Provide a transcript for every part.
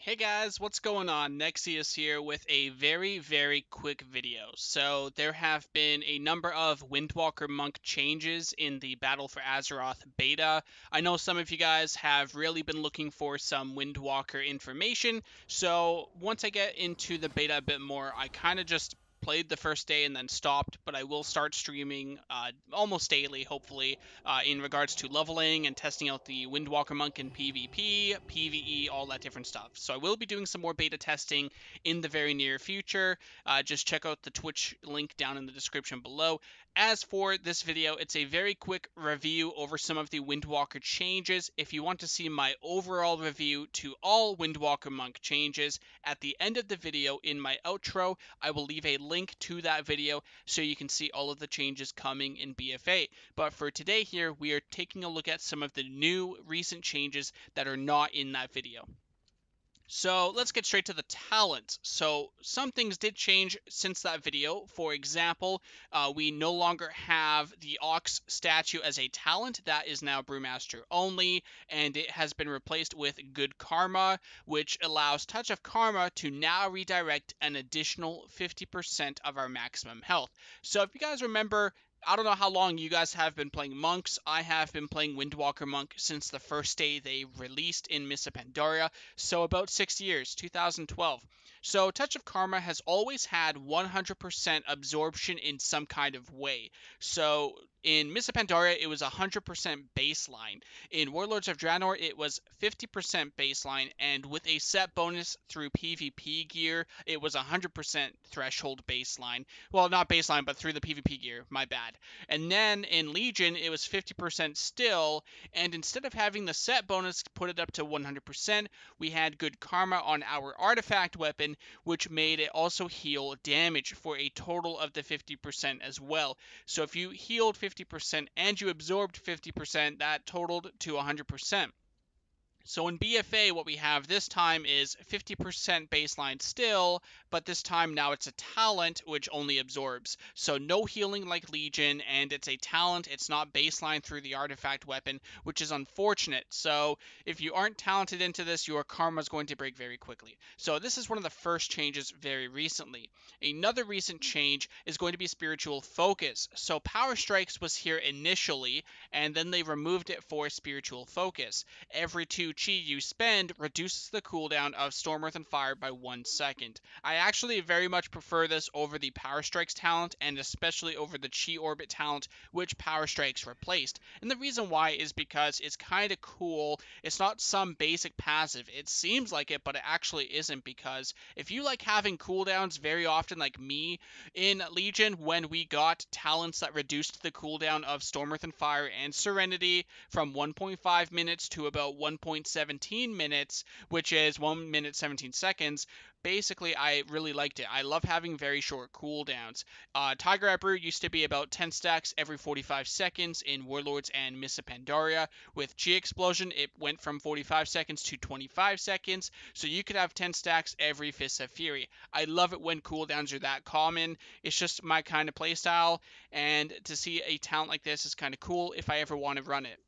Hey guys, what's going on? Nexius here with a very quick video. So there have been a number of Windwalker monk changes in the Battle for Azeroth beta. I know some of you guys have really been looking for some Windwalker information, so once I get into the beta a bit more, I kind of just played the first day and then stopped, but I will start streaming almost daily, hopefully, in regards to leveling and testing out the Windwalker Monk in PvP, PvE, all that different stuff. So I will be doing some more beta testing in the very near future. Just check out the Twitch link down in the description below. As for this video, it's a very quick review over some of the Windwalker changes. If you want to see my overall review to all Windwalker Monk changes, at the end of the video in my outro, I will leave a link to that video so you can see all of the changes coming in BFA. But for today here, we are taking a look at some of the new recent changes that are not in that video. So let's get straight to the talents. So some things did change since that video. For example, we no longer have the Ox statue as a talent. That is now Brewmaster only, and it has been replaced with Good Karma, which allows Touch of Karma to now redirect an additional 50% of our maximum health. So if you guys remember, I don't know how long you guys have been playing monks. I have been playing Windwalker Monk since the first day they released in Mists of Pandaria, so about 6 years, 2012. So Touch of Karma has always had 100% absorption in some kind of way. So in Mists of Pandaria, it was 100% baseline. In Warlords of Draenor, it was 50% baseline, and with a set bonus through PvP gear, it was 100% threshold baseline. Well, not baseline, but through the PvP gear, my bad. And then in Legion, it was 50% still, and instead of having the set bonus put it up to 100%, we had Good Karma on our artifact weapon, which made it also heal damage for a total of the 50% as well. So if you healed 50% and you absorbed 50%, that totaled to 100%. So in BFA, what we have this time is 50% baseline still, but this time now it's a talent which only absorbs. So no healing like Legion, and it's a talent. It's not baseline through the artifact weapon, which is unfortunate. So if you aren't talented into this, your karma is going to break very quickly. So this is one of the first changes very recently. Another recent change is going to be Spiritual Focus. So Power Strikes was here initially, and then they removed it for Spiritual Focus. Every 2 chi you spend reduces the cooldown of Storm, Earth, and Fire by 1 second. I actually very much prefer this over the Power Strikes talent, and especially over the Chi Orbit talent, which Power Strikes replaced. And the reason why is because it's kind of cool. It's not some basic passive. It seems like it, but it actually isn't, because if you like having cooldowns very often like me in Legion, when we got talents that reduced the cooldown of Storm, Earth, and Fire and Serenity from 1.5 minutes to about 1.17 minutes, which is 1 minute 17 seconds. Basically, I really liked it. I love having very short cooldowns. Tiger Eye Brew used to be about 10 stacks every 45 seconds in Warlords and Mists of Pandaria. With Chi Explosion, it went from 45 seconds to 25 seconds, so you could have 10 stacks every Fists of Fury. I love it when cooldowns are that common. It's just my kind of playstyle, and to see a talent like this is kind of cool if I ever want to run it.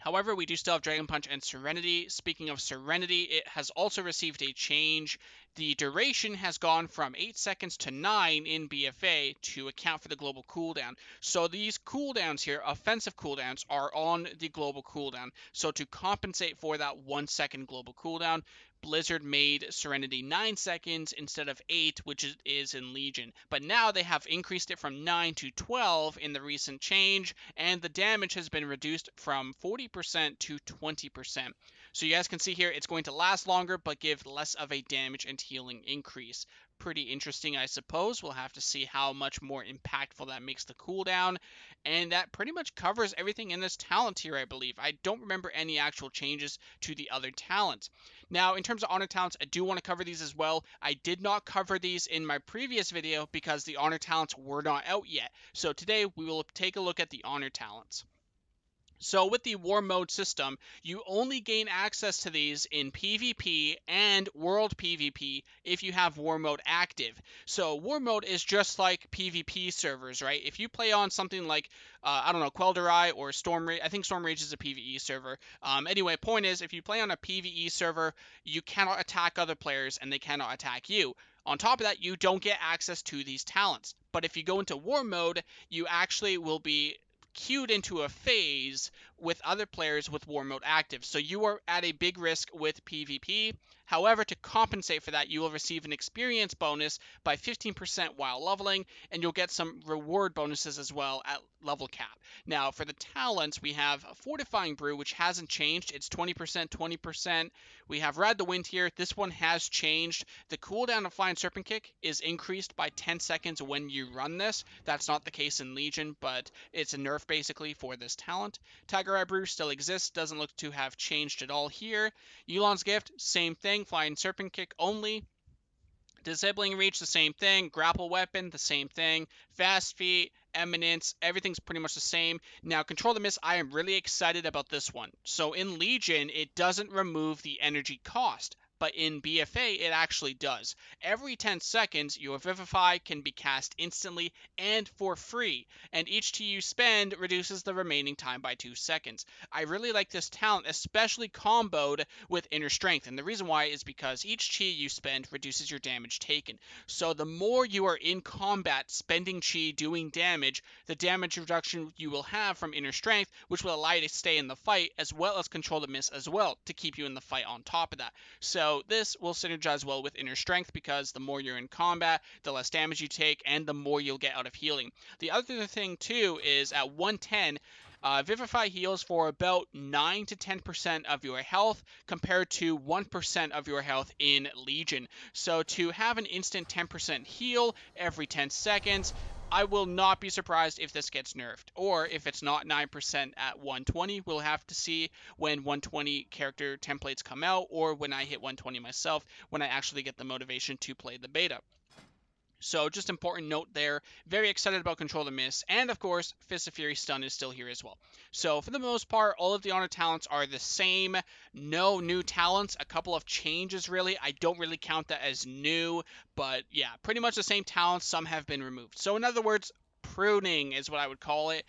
However, we do still have Dragon Punch and Serenity. Speaking of Serenity, it has also received a change. The duration has gone from 8 seconds to 9 in BFA to account for the global cooldown. So these cooldowns here, offensive cooldowns, are on the global cooldown. So to compensate for that 1 second global cooldown, Blizzard made Serenity 9 seconds instead of 8, which is in Legion. But now they have increased it from 9 to 12 in the recent change, and the damage has been reduced from 40% to 20%. So you guys can see here, it's going to last longer, but give less of a damage and healing increase. Pretty interesting, I suppose. We'll have to see how much more impactful that makes the cooldown. And that pretty much covers everything in this talent here, I believe. I don't remember any actual changes to the other talents. Now, in terms of honor talents, I do want to cover these as well. I did not cover these in my previous video because the honor talents were not out yet. So today we will take a look at the honor talents. So with the war mode system, you only gain access to these in PvP and world PvP if you have war mode active. So war mode is just like PvP servers, right? If you play on something like, I don't know, Quel'Drai or Stormrage, I think Stormrage is a PvE server. Anyway, point is, if you play on a PvE server, you cannot attack other players and they cannot attack you. On top of that, you don't get access to these talents. But if you go into war mode, you actually will be queued into a phase with other players with war mode active. So you are at a big risk with PvP. However, to compensate for that, you will receive an experience bonus by 15% while leveling, and you'll get some reward bonuses as well at level cap. Now, for the talents, we have Fortifying Brew, which hasn't changed. It's 20%, 20%. We have Ride the Wind here. This one has changed. The cooldown of Flying Serpent Kick is increased by 10 seconds when you run this. That's not the case in Legion, but it's a nerf basically for this talent. Tiger Eye Brew still exists, doesn't look to have changed at all here. Yulon's Gift, same thing, Flying Serpent Kick only. Disabling Reach, the same thing. Grapple Weapon, the same thing. Fast Feet, Eminence, everything's pretty much the same. Now, Control the Mist, I am really excited about this one. So in Legion, it doesn't remove the energy cost, but in BFA, it actually does. Every 10 seconds, your Vivify can be cast instantly and for free, and each T you spend reduces the remaining time by 2 seconds. I really like this talent, especially comboed with Inner Strength, and the reason why is because each Chi you spend reduces your damage taken. So the more you are in combat spending Chi doing damage, the damage reduction you will have from Inner Strength, which will allow you to stay in the fight, as well as Control the Mist as well, to keep you in the fight on top of that. So this will synergize well with Inner Strength because the more you're in combat, the less damage you take, and the more you'll get out of healing. The other thing too is at 110, Vivify heals for about 9 to 10% of your health compared to 1% of your health in Legion. So to have an instant 10% heal every 10 seconds, I will not be surprised if this gets nerfed, or if it's not 9% at 120, we'll have to see when 120 character templates come out, or when I hit 120 myself, when I actually get the motivation to play the beta. So just important note there. Very excited about Control the Mist. And of course, Fist of Fury Stun is still here as well. So for the most part, all of the honor talents are the same. No new talents. A couple of changes really. I don't really count that as new. But yeah, pretty much the same talents. Some have been removed. So in other words, pruning is what I would call it.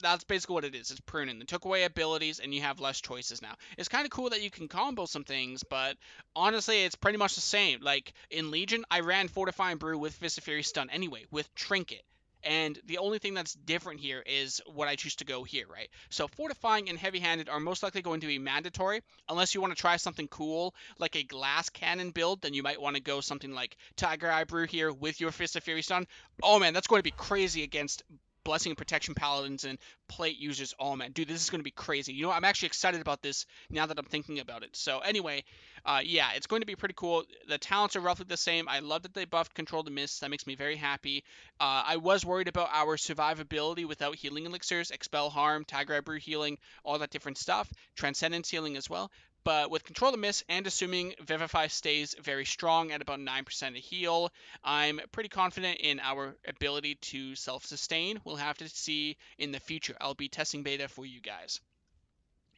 That's basically what it is. It's pruning. They took away abilities, and you have less choices now. It's kind of cool that you can combo some things, but honestly, it's pretty much the same. Like, in Legion, I ran Fortifying Brew with Fist of Fury Stun anyway, with Trinket. And the only thing that's different here is what I choose to go here, right? So Fortifying and Heavy-Handed are most likely going to be mandatory, unless you want to try something cool, like a Glass Cannon build, then you might want to go something like Tiger Eye Brew here with your Fist of Fury Stun. Oh man, that's going to be crazy against Blessing and Protection Paladins and plate users. Oh man, dude, this is going to be crazy. You know, I'm actually excited about this now that I'm thinking about it. So anyway, yeah, it's going to be pretty cool. The talents are roughly the same. I love that they buffed Control the Mist. That makes me very happy. I was worried about our survivability without healing elixirs, Expel Harm, Tiger Eye Brew healing, all that different stuff. Transcendence healing as well. But with Control the Mist, and assuming Vivify stays very strong at about 9% of heal, I'm pretty confident in our ability to self-sustain. We'll have to see in the future. I'll be testing beta for you guys.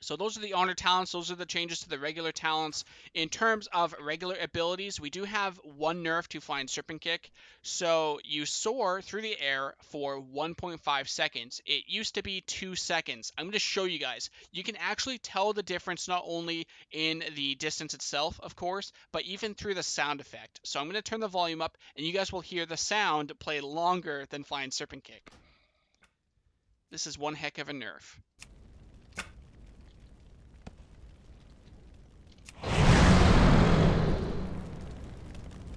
So those are the honor talents. Those are the changes to the regular talents. In terms of regular abilities, we do have one nerf to Flying Serpent Kick. So you soar through the air for 1.5 seconds. It used to be 2 seconds. I'm going to show you guys. You can actually tell the difference not only in the distance itself, of course, but even through the sound effect. So I'm going to turn the volume up, and you guys will hear the sound play longer than Flying Serpent Kick. This is one heck of a nerf.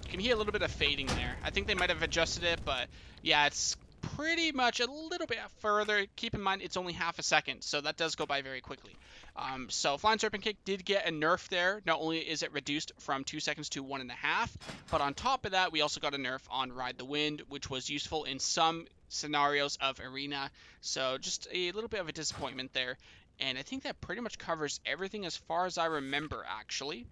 You can hear a little bit of fading there. I think they might have adjusted it, but yeah, it's pretty much a little bit further. Keep in mind, it's only half a second, so that does go by very quickly. So Flying Serpent Kick did get a nerf there. Not only is it reduced from 2 seconds to 1.5, but on top of that, we also got a nerf on Ride the Wind, which was useful in some scenarios of Arena. So just a little bit of a disappointment there. And I think that pretty much covers everything as far as I remember, actually.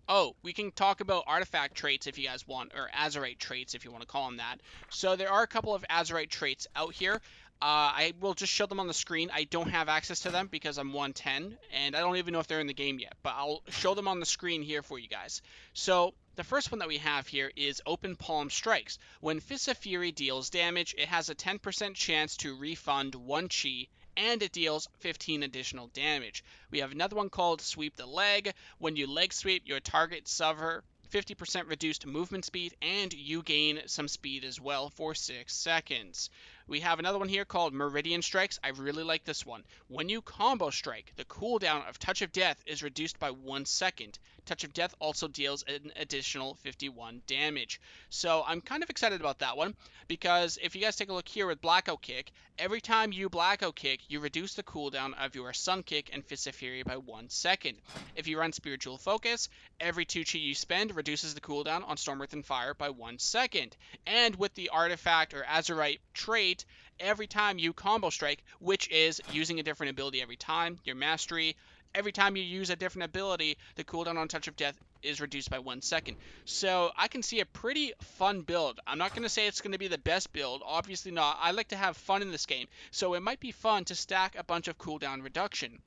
Oh, we can talk about artifact traits if you guys want, or Azerite traits if you want to call them that. So there are a couple of Azerite traits out here. I will just show them on the screen. I don't have access to them because I'm 110, and I don't even know if they're in the game yet, but I'll show them on the screen here for you guys. So the first one that we have here is Open Palm Strikes. When Fist of Fury deals damage, it has a 10% chance to refund 1 chi, and it deals 15 additional damage. We have another one called Sweep the Leg. When you leg sweep, your target suffer 50% reduced movement speed, and you gain some speed as well for 6 seconds. We have another one here called Meridian Strikes. I really like this one. When you combo strike, the cooldown of Touch of Death is reduced by 1 second. Touch of Death also deals an additional 51 damage. So I'm kind of excited about that one, because if you guys take a look here with Blackout Kick, every time you Blackout Kick, you reduce the cooldown of your Sun Kick and Fist of Fury by 1 second. If you run Spiritual Focus, every 2 chi you spend reduces the cooldown on Storm, Earth, and Fire by 1 second. And with the Artifact or Azerite trait, every time you combo strike, which is using a different ability every time, your mastery, every time you use a different ability, the cooldown on Touch of Death is reduced by 1 second. So I can see a pretty fun build. I'm not going to say it's going to be the best build, obviously not. I like to have fun in this game, so it might be fun to stack a bunch of cooldown reduction.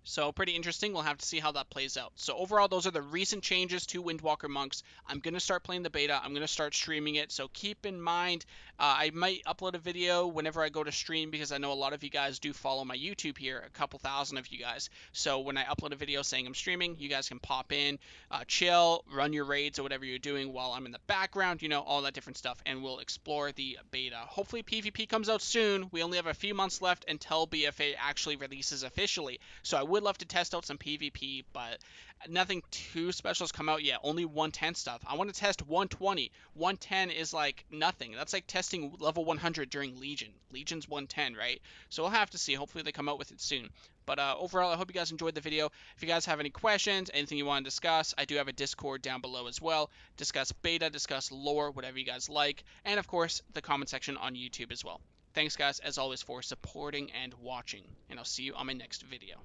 So pretty interesting. We'll have to see how that plays out. So overall, those are the recent changes to Windwalker Monks. I'm going to start playing the beta. I'm going to start streaming it. So keep in mind, I might upload a video whenever I go to stream, because I know a lot of you guys do follow my YouTube here, a couple thousand of you guys. So when I upload a video saying I'm streaming, you guys can pop in, chill, run your raids or whatever you're doing while I'm in the background, you know, all that different stuff. And we'll explore the beta. Hopefully PvP comes out soon. We only have a few months left until BFA actually releases officially. So I would love to test out some PvP, but nothing too special has come out yet. Only 110 stuff. I want to test 120. 110 is like nothing. That's like testing level 100 during Legion. Legion's 110, right? So we'll have to see. Hopefully they come out with it soon. But overall, I hope you guys enjoyed the video. If you guys have any questions, anything you want to discuss, I do have a Discord down below as well. Discuss beta, discuss lore, whatever you guys like. And of course, the comment section on YouTube as well. Thanks guys, as always, for supporting and watching. And I'll see you on my next video.